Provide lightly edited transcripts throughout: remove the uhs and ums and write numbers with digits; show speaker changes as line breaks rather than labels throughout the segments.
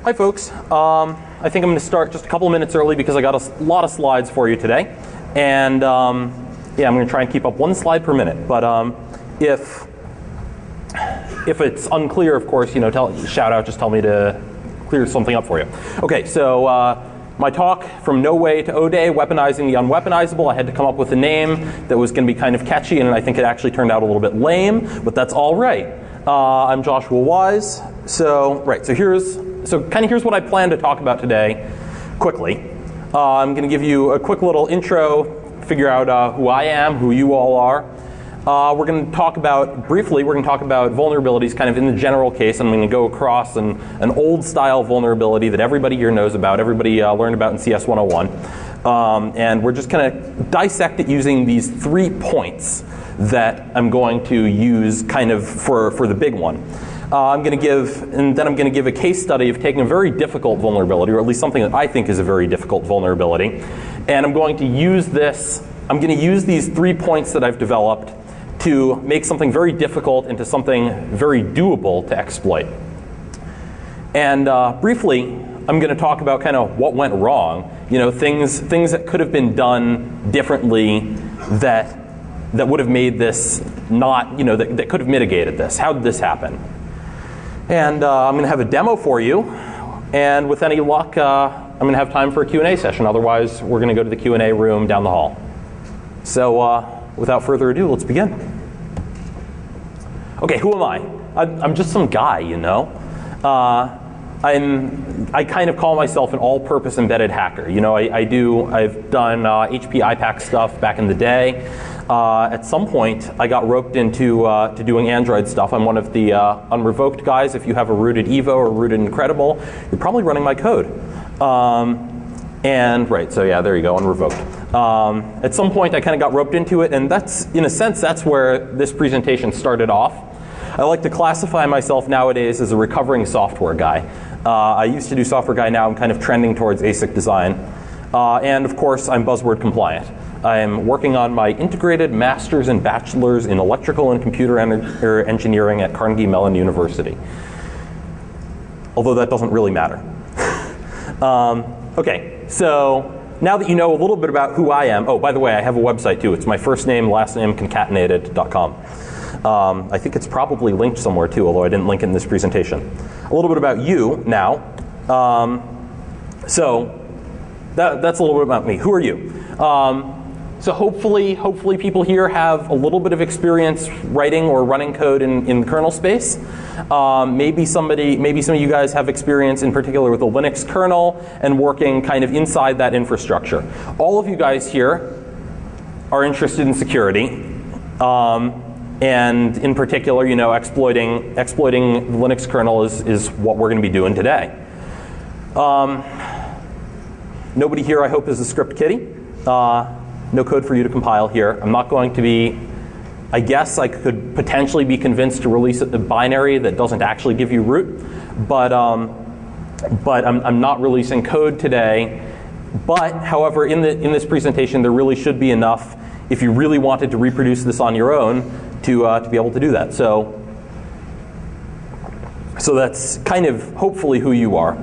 Hi folks. I think I'm going to start just a couple of minutes early because I got a lot of slides for you today. And yeah, I'm going to try and keep up one slide per minute. But if it's unclear, of course, shout out, just tell me to clear something up for you. Okay, so my talk from no way to O-Day, weaponizing the unweaponizable. I had to come up with a name that was going to be kind of catchy, and I think it actually turned out a little bit lame, but that's all right. I'm Joshua Wise. So here's what I plan to talk about today, quickly. I'm going to give you a quick little intro, figure out who I am, who you all are. We're going to talk about, briefly, we're going to talk about vulnerabilities kind of in the general case. I'm going to go across an old style vulnerability that everybody here knows about, everybody learned about in CS 101. And we're just going to dissect it using these 3 points that I'm going to use kind of for the big one. I'm going to give a case study of taking a very difficult vulnerability, or at least something that I think is a very difficult vulnerability. And I'm going to use these 3 points that I've developed to make something very difficult into something very doable to exploit. And briefly, I'm going to talk about kind of what went wrong. Things that could have been done differently that would have made this not, that could have mitigated this. How did this happen? And I'm going to have a demo for you. And with any luck, I'm going to have time for a Q&A session. Otherwise, we're going to go to the Q&A room down the hall. So without further ado, let's begin. Okay, who am I? I'm just some guy, I kind of call myself an all-purpose embedded hacker. I've done HP IPAC stuff back in the day. At some point, I got roped into to doing Android stuff. I'm one of the unrevoked guys. If you have a rooted Evo or rooted Incredible, you're probably running my code. So yeah, there you go, unrevoked. At some point, I kind of got roped into it, and that's, in a sense, that's where this presentation started off. I like to classify myself nowadays as a recovering software guy. I used to do software guy. Now I'm kind of trending towards ASIC design. And of course, I'm buzzword compliant. I'm working on my integrated master's and bachelor's in electrical and computer engineering at Carnegie Mellon University. Although that doesn't really matter. Okay, so now that you know a little bit about who I am, oh, by the way, I have a website too. It's my first name, last name, concatenated.com. I think it's probably linked somewhere too, although I didn't link it in this presentation. A little bit about you now. So that's a little bit about me. Who are you? So hopefully people here have a little bit of experience writing or running code in the kernel space. Maybe some of you guys have experience in particular with the Linux kernel and working kind of inside that infrastructure. All of you guys here are interested in security. And in particular, exploiting the Linux kernel is what we're going to be doing today. Nobody here, I hope, is a script kiddie. No code for you to compile here. I'm not going to be, I guess I could potentially be convinced to release a binary that doesn't actually give you root, but I'm not releasing code today. But however, in this presentation, there really should be enough if you really wanted to reproduce this on your own to be able to do that. So that's kind of hopefully who you are.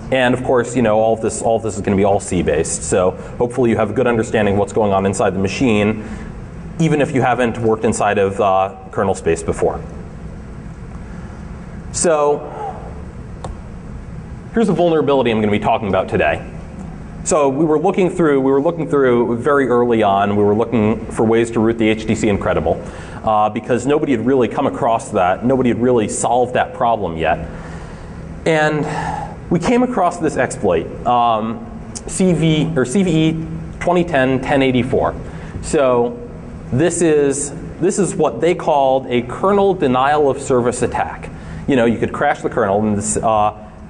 And of course, all of this is going to be all C based. So hopefully you have a good understanding of what's going on inside the machine, even if you haven't worked inside of kernel space before. So here's a vulnerability I'm going to be talking about today. So we were looking through very early on. We were looking for ways to root the HTC Incredible because nobody had really come across that. Nobody had really solved that problem yet. And we came across this exploit, CVE 2010-1084. So this is what they called a kernel denial of service attack. You could crash the kernel, and this,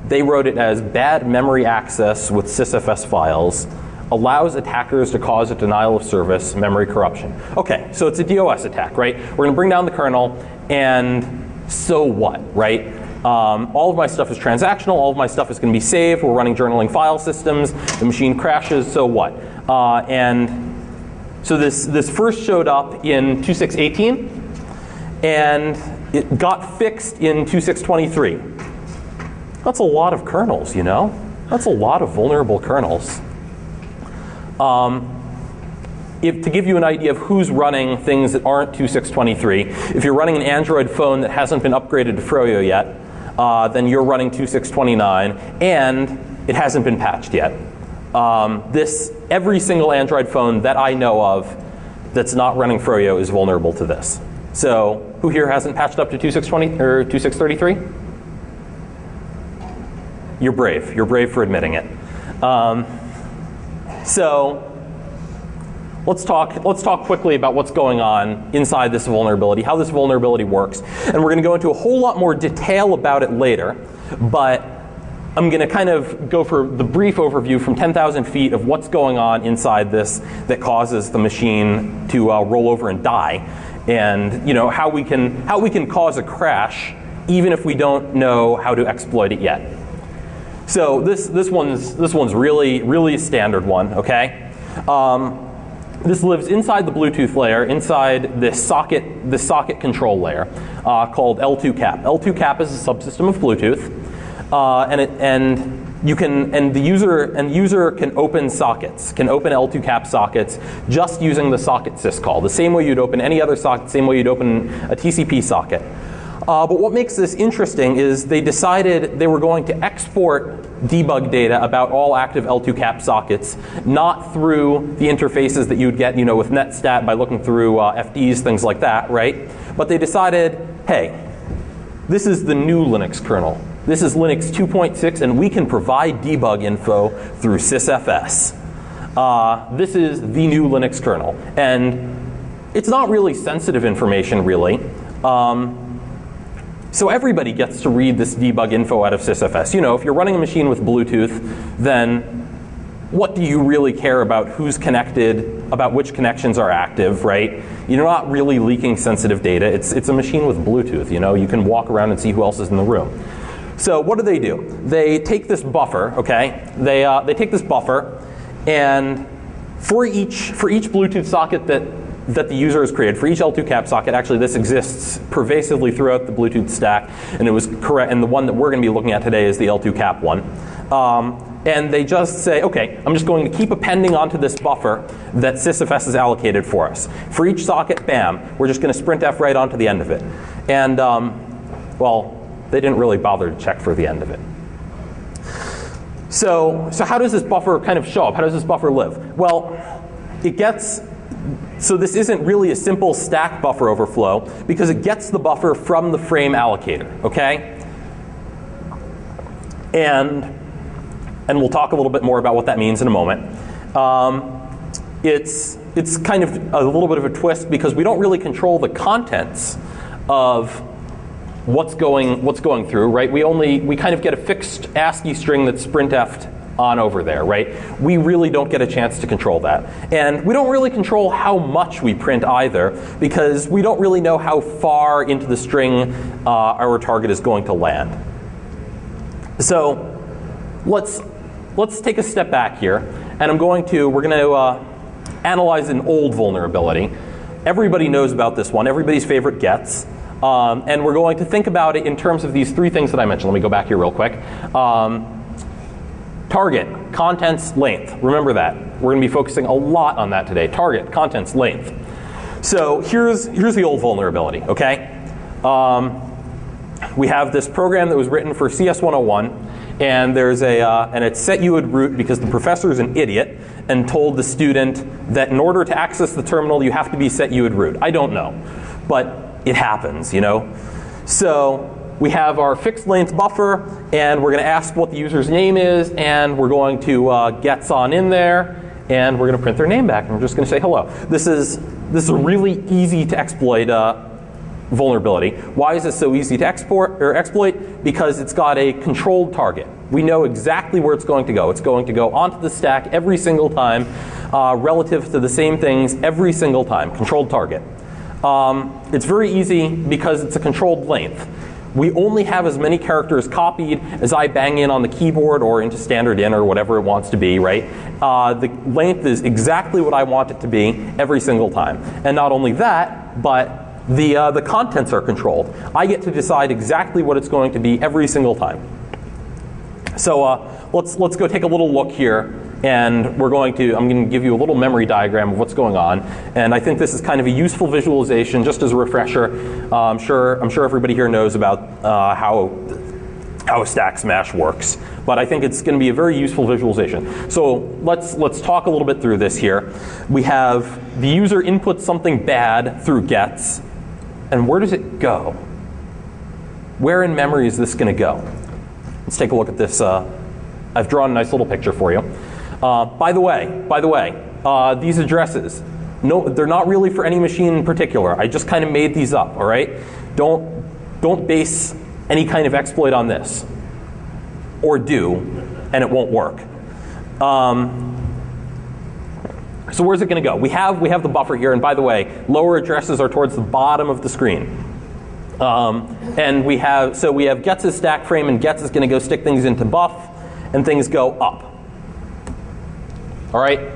they wrote it as bad memory access with sysfs files allows attackers to cause a denial of service memory corruption. Okay, so it's a DOS attack, right? We're going to bring down the kernel, and so what, right? All of my stuff is transactional. All of my stuff is going to be saved. We're running journaling file systems. The machine crashes. So what? And so this first showed up in 2618, and it got fixed in 2623. That's a lot of kernels, you know? That's a lot of vulnerable kernels. To give you an idea of who's running things that aren't 2.6.23, if you're running an Android phone that hasn't been upgraded to Froyo yet, then you're running 2.6.29, and it hasn't been patched yet. Every single Android phone that I know of that's not running Froyo is vulnerable to this. So who here hasn't patched up to 2.6.20 or 2.6.33? You're brave. You're brave for admitting it. So let's talk quickly about what's going on inside this vulnerability, how this vulnerability works. And we're going to go into a whole lot more detail about it later. But I'm going to kind of go for the brief overview from 10,000 feet of what's going on inside this that causes the machine to roll over and die, and how we can cause a crash even if we don't know how to exploit it yet. So this one's really a standard one. Okay, this lives inside the Bluetooth layer, inside this socket control layer called L2CAP. L2CAP is a subsystem of Bluetooth. And the user can open sockets, can open L2CAP sockets just using the socket syscall, the same way you'd open any other socket, same way you'd open a TCP socket. But what makes this interesting is they decided they were going to export debug data about all active L2CAP sockets, not through the interfaces that you'd get, with netstat by looking through FDs, things like that, right? But they decided, hey, this is the new Linux kernel. This is Linux 2.6, and we can provide debug info through sysfs. This is the new Linux kernel. And it's not really sensitive information, really. So everybody gets to read this debug info out of sysfs. If you're running a machine with Bluetooth, then what do you really care about who's connected, about which connections are active, right? You're not really leaking sensitive data. It's a machine with Bluetooth. You can walk around and see who else is in the room. So what do? They take this buffer, okay? They take this buffer, and for each Bluetooth socket that the user has created, for each L2CAP socket, actually this exists pervasively throughout the Bluetooth stack, and it was correct. And the one that we're going to be looking at today is the L2CAP one. And they just say, okay, I'm just going to keep appending onto this buffer that sysfs has allocated for us. For each socket, bam, we're just going to sprintf right onto the end of it. And well, they didn't really bother to check for the end of it. So how does this buffer kind of show up? How does this buffer live? Well, so this isn't really a simple stack buffer overflow because it gets the buffer from the frame allocator, okay? And we'll talk a little bit more about what that means in a moment. It's kind of a little bit of a twist because we don't really control the contents of what's going through, right? We kind of get a fixed ASCII string that's sprintf'd on over there, right? We really don't get a chance to control that. And we don't really control how much we print either because we don't really know how far into the string our target is going to land. So let's take a step back here, and we're going to analyze an old vulnerability. Everybody knows about this one, everybody's favorite gets. And we're going to think about it in terms of these three things that I mentioned. Let me go back here real quick. Target, contents, length. Remember that. We're going to be focusing a lot on that today. Target, contents, length. So here's the old vulnerability, okay? We have this program that was written for CS101, and and it's set UID root because the professor is an idiot and told the student that in order to access the terminal, you have to be set UID root. I don't know, but it happens, So we have our fixed length buffer, and we're going to ask what the user's name is, and we're going to get on in there, and we're going to print their name back, and we're just going to say hello. This is a really easy to exploit vulnerability. Why is it so easy to exploit? Because it's got a controlled target. We know exactly where it's going to go. It's going to go onto the stack every single time, relative to the same things every single time. Controlled target. It's very easy because it's a controlled length. We only have as many characters copied as I bang in on the keyboard or into standard in or whatever it wants to be, right? The length is exactly what I want it to be every single time. And not only that, but the contents are controlled. I get to decide exactly what it's going to be every single time. So let's go take a little look here, and I'm going to give you a little memory diagram of what's going on. And I think this is kind of a useful visualization, just as a refresher. I'm sure everybody here knows about how stack smash works, but I think it's going to be a very useful visualization. So let's talk a little bit through this here. We have the user inputs something bad through gets, and where does it go? Where in memory is this going to go? Let's take a look at this. I've drawn a nice little picture for you. By the way, these addresses, no, they're not really for any machine in particular. I just kind of made these up. All right, don't base any kind of exploit on this, or do, and it won't work. So where's it going to go? We have the buffer here, and by the way, lower addresses are towards the bottom of the screen. And we have gets as stack frame, and gets is going to go stick things into buff, and things go up. All right.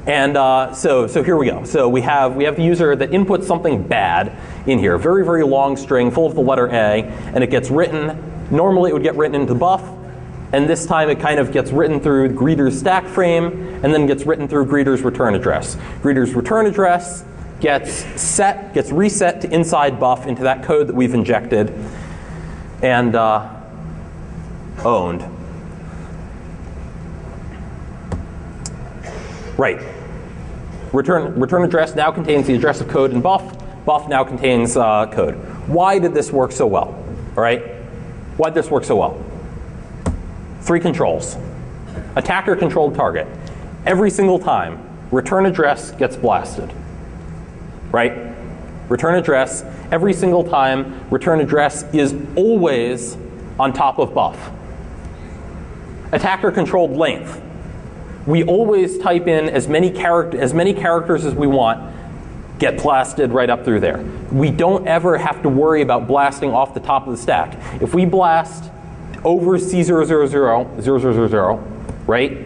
And so here we go. So we have the user that inputs something bad in here, very, very long string full of the letter A, and it gets written. Normally it would get written into the buff, and this time it kind of gets written through greeter's stack frame, and then gets written through greeter's return address. Greeter's return address gets reset to inside buff into that code that we've injected and owned. Right. Return address now contains the address of code in buff. Buff now contains code. Why did this work so well? All right. Why did this work so well? 3 controls. Attacker controlled target. Every single time, return address gets blasted. Right? Return address, every single time, return address is always on top of buff. Attacker controlled length. We always type in as many characters as we want, get blasted right up through there. We don't ever have to worry about blasting off the top of the stack. If we blast over C000, right,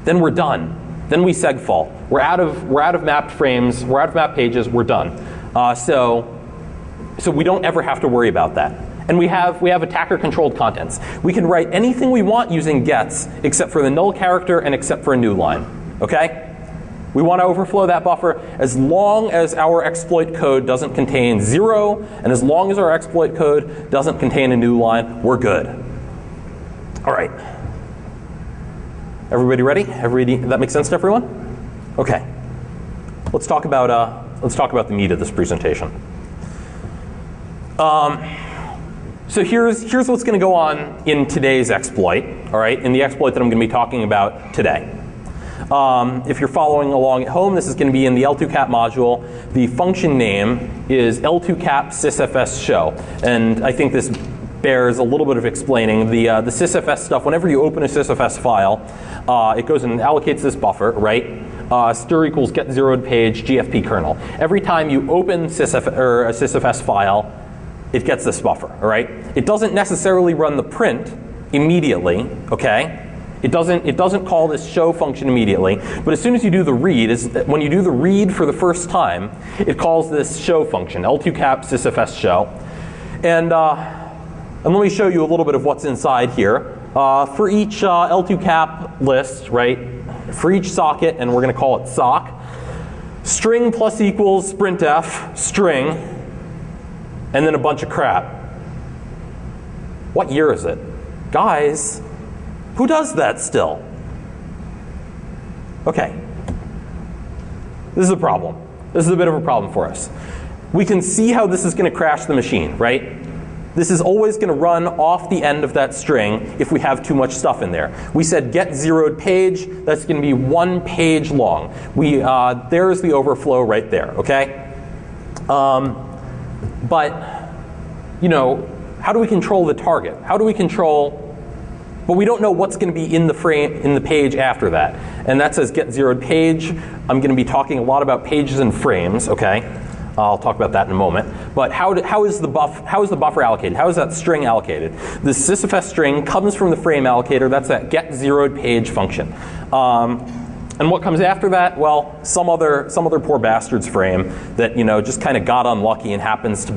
then we're done. Then we segfault. We're out of mapped frames. We're out of mapped pages. We're done. So we don't ever have to worry about that. And we have attacker-controlled contents. We can write anything we want using gets, except for the null character and except for a new line. Okay? We want to overflow that buffer as long as our exploit code doesn't contain 0, and as long as our exploit code doesn't contain a new line, we're good. All right. Everybody ready? That makes sense to everyone? Okay. Let's talk about the meat of this presentation. So here's what's going to go on in today's exploit. All right, in the exploit that I'm going to be talking about today. If you're following along at home, this is going to be in the L2cap module. The function name is L2cap sysfs show, and I think this bears a little bit of explaining. The sysfs stuff, whenever you open a sysfs file, it goes and allocates this buffer, right? Stir equals get zeroed page GFP kernel. Every time you open a sysfs file, it gets this buffer, all right? It doesn't necessarily run the print immediately, okay? It doesn't call this show function immediately, but as soon as you do the read, when you do the read for the first time, it calls this show function, L2cap sysfs show. And let me show you a little bit of what's inside here. For each L2cap list, right, for each socket, and we're going to call it sock, string plus equals printf string, and then a bunch of crap. What year is it? Guys, who does that still? Okay. This is a problem. This is a bit of a problem for us. We can see how this is going to crash the machine, right? This is always going to run off the end of that string if we have too much stuff in there. We said get zeroed page. That's going to be 1 page long. There's the overflow right there, okay? But, you know, how do we control the target? How do we control? But we don't know what's going to be in the page after that. And that says get zeroed page. I'm going to be talking a lot about pages and frames, okay? I'll talk about that in a moment. But how is the buffer allocated? How is that string allocated? The sysfs string comes from the frame allocator. That's that get zeroed page function. And what comes after that? Well, some other poor bastard's frame that, you know, just kind of got unlucky and happens to